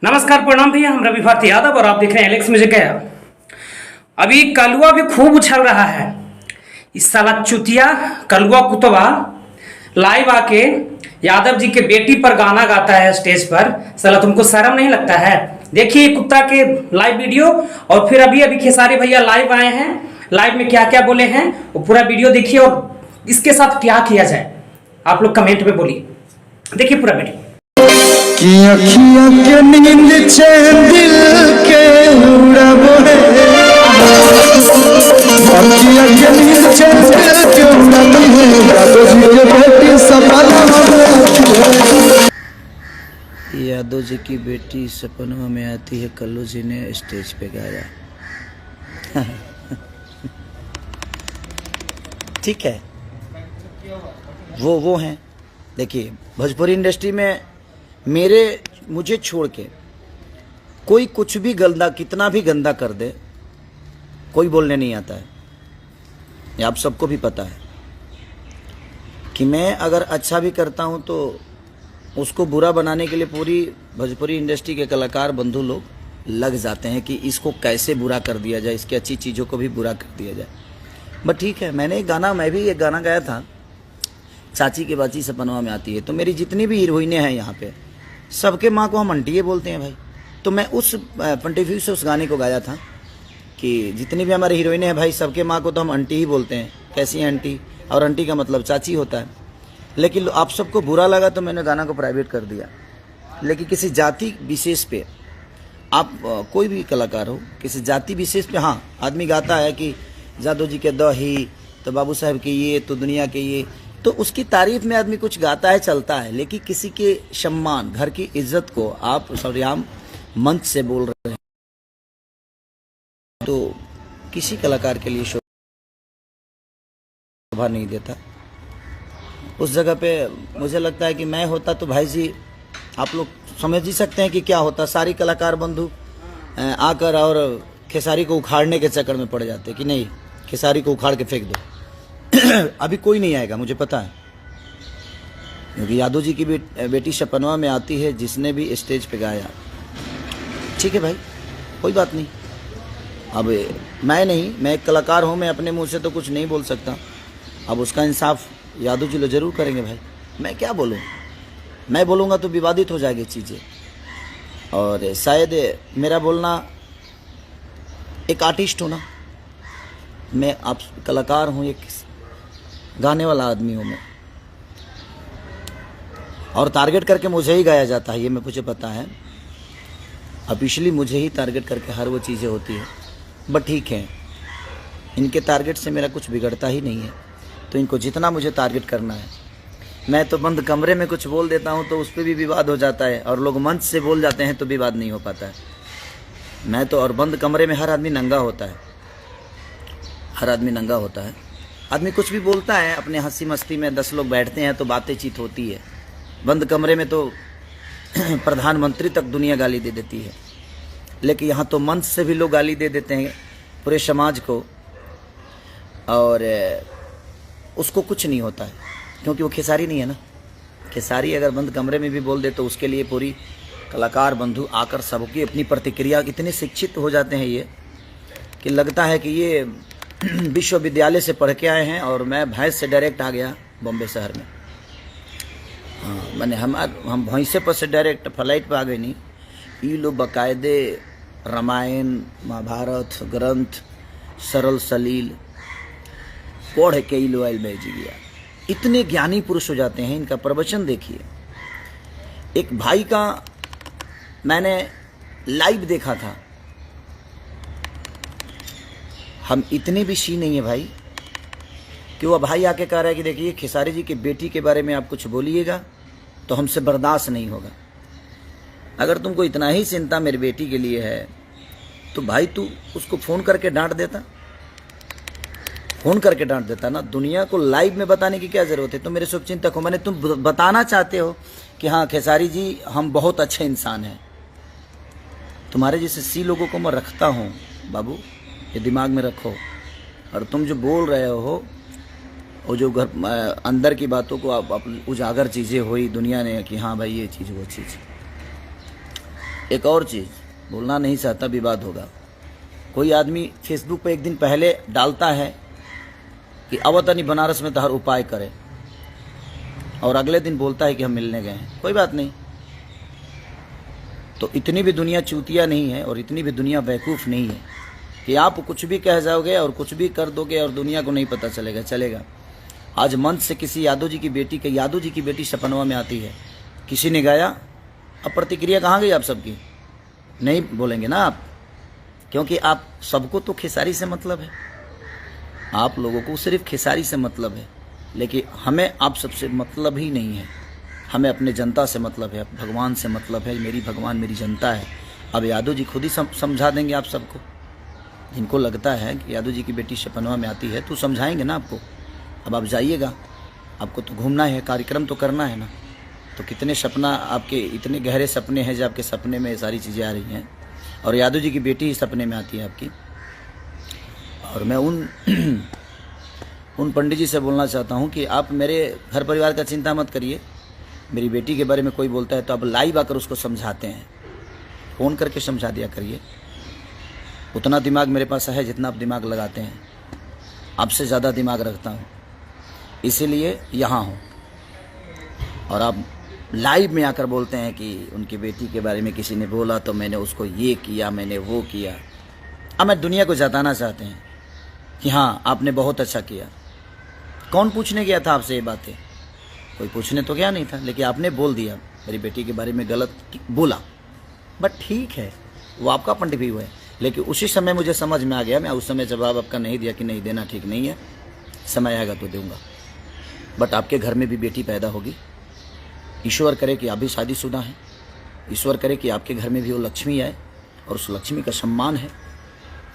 नमस्कार, प्रणाम भैया। हम रवि भारती यादव और आप देख रहे हैं एलेक्स म्यूजिक है। अभी कलुआ भी खूब उछल रहा है। इस साला चुतिया कलुआ कुतवा लाइव आके यादव जी के बेटी पर गाना गाता है स्टेज पर। साला तुमको शर्म नहीं लगता है? देखिए कुत्ता के लाइव वीडियो, और फिर अभी अभी खेसारी भैया लाइव आए हैं। लाइव में क्या क्या बोले हैं वो पूरा वीडियो देखिए, और इसके साथ क्या किया जाए आप लोग कमेंट में बोलिए। देखिए पूरा वीडियो। कि अखियां के नींद चैन दिल के उड़ाबो है, अखियां के नींद चैन दिल के उड़ाबो है, यादव जी के बेटी सपना में। यादव जी की बेटी सपनों में आती है, कल्लू जी ने स्टेज पे गाया। ठीक है, वो हैं। देखिए भोजपुरी इंडस्ट्री में मुझे छोड़ के कोई कुछ भी गंदा, कितना भी गंदा कर दे, कोई बोलने नहीं आता है। ये आप सबको भी पता है कि मैं अगर अच्छा भी करता हूं तो उसको बुरा बनाने के लिए पूरी भोजपुरी इंडस्ट्री के कलाकार बंधु लोग लग जाते हैं कि इसको कैसे बुरा कर दिया जाए, इसकी अच्छी चीज़ों को भी बुरा कर दिया जाए। बट ठीक है, मैं भी एक गाना गाया था, चाची की बाची सपनवा में आती है। तो मेरी जितनी भी हीरोइनें हैं यहाँ पे, सबके माँ को हम आंटी बोलते हैं भाई। तो मैं उस पॉइंट ऑफ व्यू से उस गाने को गाया था कि जितनी भी हमारी हीरोइनें हैं भाई, सबके माँ को तो हम आंटी ही बोलते हैं। कैसी है आंटी? और आंटी का मतलब चाची होता है। लेकिन आप सबको बुरा लगा तो मैंने गाना को प्राइवेट कर दिया। लेकिन किसी जाति विशेष पे, आप कोई भी कलाकार हो, किसी जाति विशेष पे हाँ आदमी गाता है कि यादव जी के दही, तो बाबू साहब के ये, तो दुनिया के ये, तो उसकी तारीफ में आदमी कुछ गाता है, चलता है। लेकिन किसी के सम्मान, घर की इज्जत को आप सरेआम मंच से बोल रहे हैं, तो किसी कलाकार के लिए शोभा नहीं देता। उस जगह पे मुझे लगता है कि मैं होता तो भाई जी, आप लोग समझ ही सकते हैं कि क्या होता। सारी कलाकार बंधु आकर और खेसारी को उखाड़ने के चक्कर में पड़ जाते कि नहीं, खेसारी को उखाड़ के फेंक दो। अभी कोई नहीं आएगा, मुझे पता है, क्योंकि यादव जी की बेटी सपनवा में आती है, जिसने भी स्टेज पे गाया। ठीक है भाई, कोई बात नहीं। अब मैं एक कलाकार हूँ, मैं अपने मुंह से तो कुछ नहीं बोल सकता। अब उसका इंसाफ यादव जी लोग जरूर करेंगे भाई। मैं क्या बोलूँ, मैं बोलूँगा तो विवादित हो जाएगी चीज़ें। और शायद मेरा बोलना, एक आर्टिस्ट हूँ ना मैं, आप कलाकार हूँ, एक गाने वाला आदमी हूँ मैं, और टारगेट करके मुझे ही गाया जाता है, ये मुझे पता है। ऑफिशियली मुझे ही टारगेट करके हर वो चीज़ें होती है। बट ठीक है, इनके टारगेट से मेरा कुछ बिगड़ता ही नहीं है, तो इनको जितना मुझे टारगेट करना है। मैं तो बंद कमरे में कुछ बोल देता हूँ तो उस पर भी विवाद हो जाता है, और लोग मंच से बोल जाते हैं तो विवाद नहीं हो पाता है। मैं तो, और बंद कमरे में हर आदमी नंगा होता है, हर आदमी नंगा होता है। आदमी कुछ भी बोलता है अपने हंसी मस्ती में, 10 लोग बैठते हैं तो बातें चीत होती है। बंद कमरे में तो प्रधानमंत्री तक दुनिया गाली दे देती है, लेकिन यहाँ तो मंच से भी लोग गाली दे देते हैं पूरे समाज को, और उसको कुछ नहीं होता है, क्योंकि वो खेसारी नहीं है ना। खेसारी अगर बंद कमरे में भी बोल दे तो उसके लिए पूरी कलाकार बंधु आकर सबकी अपनी प्रतिक्रिया, इतने शिक्षित हो जाते हैं ये कि लगता है कि ये विश्वविद्यालय से पढ़ के आए हैं, और मैं भैंस से डायरेक्ट आ गया बॉम्बे शहर में। हाँ, मैंने हम भैंसे पर से डायरेक्ट फ्लाइट पर आ गए नहीं। ये लोग बाकायदे रामायण महाभारत ग्रंथ सरल सलील पढ़ के ये लोग में जी गया। इतने ज्ञानी पुरुष हो जाते हैं, इनका प्रवचन देखिए। एक भाई का मैंने लाइव देखा था, हम इतने भी सी नहीं है भाई कि वह भाई आके कह रहा है कि देखिए खेसारी जी की बेटी के बारे में आप कुछ बोलिएगा तो हमसे बर्दाश्त नहीं होगा। अगर तुमको इतना ही चिंता मेरी बेटी के लिए है तो भाई तू उसको फ़ोन करके डांट देता, फ़ोन करके डांट देता ना। दुनिया को लाइव में बताने की क्या ज़रूरत है? तुम मेरे शुभचिंतक हो, मैंने तुम बताना चाहते हो कि हाँ खेसारी जी हम बहुत अच्छे इंसान हैं। तुम्हारे जैसे सी लोगों को मैं रखता हूँ बाबू, ये दिमाग में रखो। और तुम जो बोल रहे हो वो जो अंदर की बातों को आप उजागर चीज़ें हुई दुनिया ने कि हाँ भाई ये चीज़ वो चीज़, एक और चीज़ बोलना नहीं चाहता, विवाद होगा। कोई आदमी फेसबुक पे एक दिन पहले डालता है कि अवतनी बनारस में तो हर उपाय करे, और अगले दिन बोलता है कि हम मिलने गए हैं। कोई बात नहीं, तो इतनी भी दुनिया चूतिया नहीं है और इतनी भी दुनिया बेवकूफ़ नहीं है कि आप कुछ भी कह जाओगे और कुछ भी कर दोगे और दुनिया को नहीं पता चलेगा। चलेगा। आज मंच से किसी यादव जी की बेटी सपनवा में आती है, किसी ने गाया, अब प्रतिक्रिया कहाँ गई आप सबकी? नहीं बोलेंगे ना आप, क्योंकि आप सबको तो खेसारी से मतलब है, आप लोगों को सिर्फ खेसारी से मतलब है, लेकिन हमें आप सबसे मतलब ही नहीं है। हमें अपने जनता से मतलब है, भगवान से मतलब है। मेरी भगवान मेरी जनता है। अब यादव जी खुद ही समझा देंगे आप सबको। जिनको लगता है कि यादव जी की बेटी सपनवा में आती है तो समझाएंगे ना आपको। अब आप जाइएगा, आपको तो घूमना है, कार्यक्रम तो करना है ना। तो कितने सपना आपके, इतने गहरे सपने हैं जो आपके सपने में सारी चीज़ें आ रही हैं, और यादव जी की बेटी ही सपने में आती है आपकी। और मैं उन पंडित जी से बोलना चाहता हूं कि आप मेरे घर परिवार का चिंता मत करिए। मेरी बेटी के बारे में कोई बोलता है तो आप लाइव आकर उसको समझाते हैं, फ़ोन करके समझा दिया करिए। उतना दिमाग मेरे पास है जितना आप दिमाग लगाते हैं, आपसे ज़्यादा दिमाग रखता हूँ, इसीलिए यहाँ हूँ। और आप लाइव में आकर बोलते हैं कि उनकी बेटी के बारे में किसी ने बोला तो मैंने उसको ये किया, मैंने वो किया। अब मैं दुनिया को जताना चाहते हैं कि हाँ आपने बहुत अच्छा किया। कौन पूछने गया था आपसे ये बातें? कोई पूछने तो गया नहीं था, लेकिन आपने बोल दिया, मेरी बेटी के बारे में गलत बोला। बट ठीक है, वो आपका पॉइंट भी हुआ है, लेकिन उसी समय मुझे समझ में आ गया। मैं उस समय जवाब आपका नहीं दिया कि नहीं देना ठीक नहीं है, समय आएगा तो दूंगा। बट आपके घर में भी बेटी पैदा होगी। ईश्वर करे कि आप भी शादीशुदा हैं, ईश्वर करे कि आपके घर में भी वो लक्ष्मी आए और उस लक्ष्मी का सम्मान है।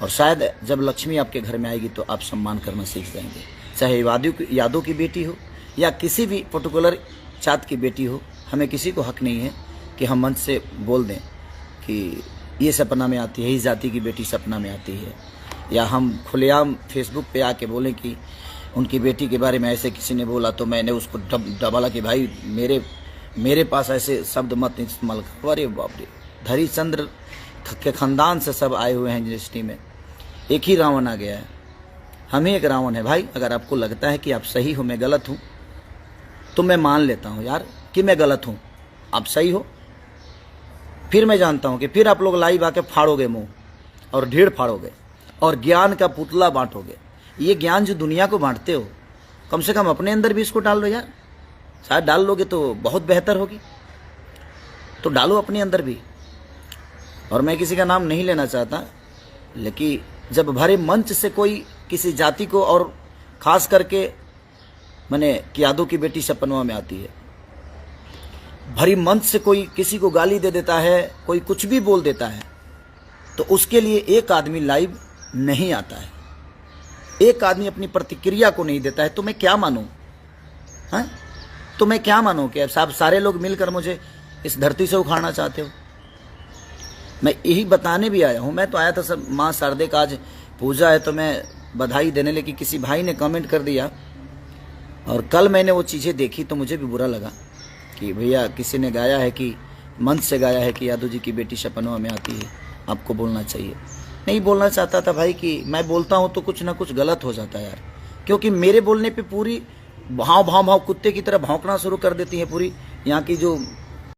और शायद जब लक्ष्मी आपके घर में आएगी तो आप सम्मान करना सीख जाएंगे। चाहे यादव की बेटी हो या किसी भी पर्टिकुलर जात की बेटी हो, हमें किसी को हक नहीं है कि हम मंच से बोल दें कि ये सपना में आती है, इस जाति की बेटी सपना में आती है, या हम खुलेआम फेसबुक पे आके बोलें कि उनकी बेटी के बारे में ऐसे किसी ने बोला तो मैंने उसको डबाला कि भाई मेरे पास ऐसे शब्द मत इस्तेमाल करो। अरे बाप रे, धरीचंद्र के खानदान से सब आए हुए हैं इंडस्ट्री में, एक ही रावण आ गया है, हम ही एक रावण है भाई। अगर आपको लगता है कि आप सही हो, मैं गलत हूँ, तो मैं मान लेता हूँ यार कि मैं गलत हूँ, आप सही हो। फिर मैं जानता हूँ कि फिर आप लोग लाइव आके फाड़ोगे मुंह और ढेर फाड़ोगे और ज्ञान का पुतला बांटोगे। ये ज्ञान जो दुनिया को बांटते हो, कम से कम अपने अंदर भी इसको डाल लो यार। शायद डाल लोगे तो बहुत बेहतर होगी, तो डालो अपने अंदर भी। और मैं किसी का नाम नहीं लेना चाहता, लेकिन जब भरे मंच से कोई किसी जाति को, और खास करके मैंने यादव की बेटी सपनवा में आती है, भरी मंच से कोई किसी को गाली दे देता है, कोई कुछ भी बोल देता है, तो उसके लिए एक आदमी लाइव नहीं आता है, एक आदमी अपनी प्रतिक्रिया को नहीं देता है, तो मैं क्या मानूं? हाँ, तो मैं क्या मानूं कि आप सारे लोग मिलकर मुझे इस धरती से उखाड़ना चाहते हो? मैं यही बताने भी आया हूं। मैं तो आया था सब माँ शारदे का आज पूजा है तो मैं बधाई देने, लेकिन किसी भाई ने कमेंट कर दिया, और कल मैंने वो चीज़ें देखी तो मुझे भी बुरा लगा कि भैया किसी ने गाया है कि मंच से गाया है कि यादव जी की बेटी सपनवा में आती है, आपको बोलना चाहिए। नहीं बोलना चाहता था भाई कि मैं बोलता हूँ तो कुछ ना कुछ गलत हो जाता है यार, क्योंकि मेरे बोलने पे पूरी भाव कुत्ते की तरह भौंकना शुरू कर देती है पूरी यहाँ की जो